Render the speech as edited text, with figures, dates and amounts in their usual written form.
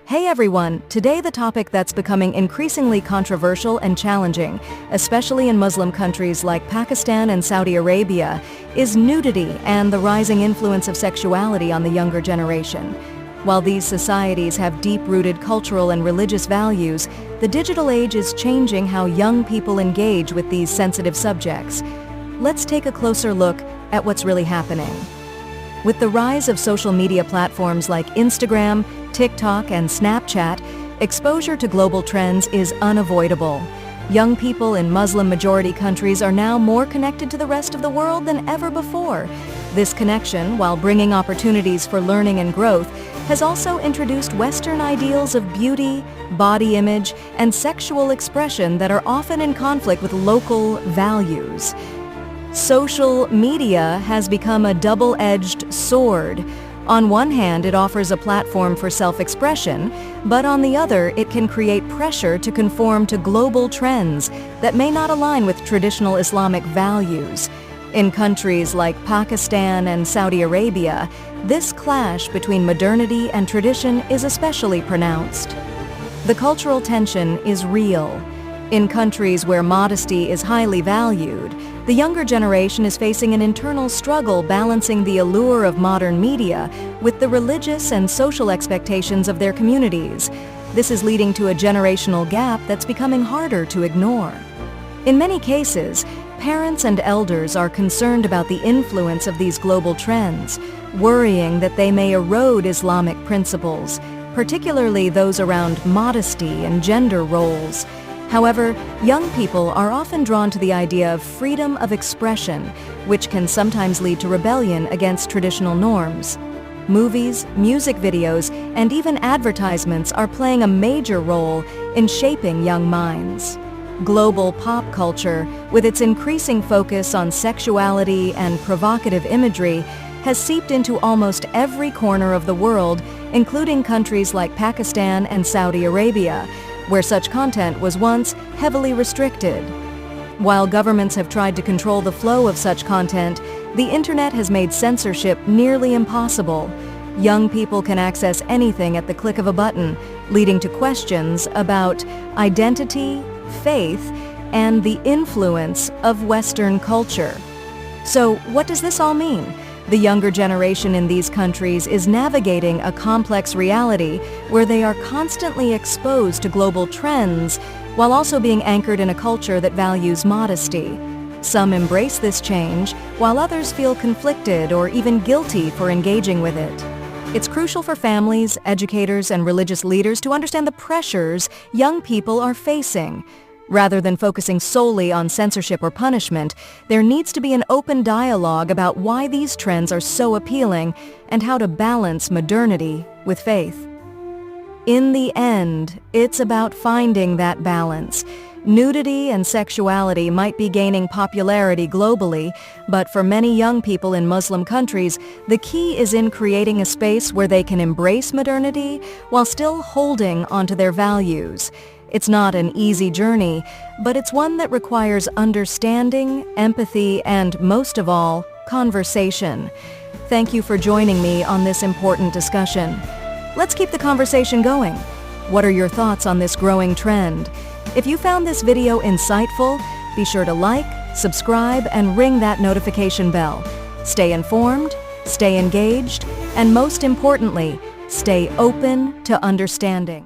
Hey everyone, today the topic that's becoming increasingly controversial and challenging, especially in Muslim countries like Pakistan and Saudi Arabia, is nudity and the rising influence of sexuality on the younger generation. While these societies have deep-rooted cultural and religious values, the digital age is changing how young people engage with these sensitive subjects. Let's take a closer look at what's really happening. With the rise of social media platforms like Instagram, TikTok, and Snapchat, exposure to global trends is unavoidable. Young people in Muslim-majority countries are now more connected to the rest of the world than ever before. This connection, while bringing opportunities for learning and growth, has also introduced Western ideals of beauty, body image, and sexual expression that are often in conflict with local values. Social media has become a double-edged sword. On one hand, it offers a platform for self-expression, but on the other, it can create pressure to conform to global trends that may not align with traditional Islamic values. In countries like Pakistan and Saudi Arabia, this clash between modernity and tradition is especially pronounced. The cultural tension is real. In countries where modesty is highly valued, the younger generation is facing an internal struggle balancing the allure of modern media with the religious and social expectations of their communities. This is leading to a generational gap that's becoming harder to ignore. In many cases, parents and elders are concerned about the influence of these global trends, worrying that they may erode Islamic principles, particularly those around modesty and gender roles. However, young people are often drawn to the idea of freedom of expression, which can sometimes lead to rebellion against traditional norms. Movies, music videos, and even advertisements are playing a major role in shaping young minds. Global pop culture, with its increasing focus on sexuality and provocative imagery, has seeped into almost every corner of the world, including countries like Pakistan and Saudi Arabia, where such content was once heavily restricted. While governments have tried to control the flow of such content, the internet has made censorship nearly impossible. Young people can access anything at the click of a button, leading to questions about identity, faith, and the influence of Western culture. So, what does this all mean? The younger generation in these countries is navigating a complex reality where they are constantly exposed to global trends while also being anchored in a culture that values modesty. Some embrace this change, while others feel conflicted or even guilty for engaging with it. It's crucial for families, educators, and religious leaders to understand the pressures young people are facing. Rather than focusing solely on censorship or punishment, there needs to be an open dialogue about why these trends are so appealing and how to balance modernity with faith. In the end, it's about finding that balance. Nudity and sexuality might be gaining popularity globally, but for many young people in Muslim countries, the key is in creating a space where they can embrace modernity while still holding onto their values. It's not an easy journey, but it's one that requires understanding, empathy, and most of all, conversation. Thank you for joining me on this important discussion. Let's keep the conversation going. What are your thoughts on this growing trend? If you found this video insightful, be sure to like, subscribe, and ring that notification bell. Stay informed, stay engaged, and most importantly, stay open to understanding.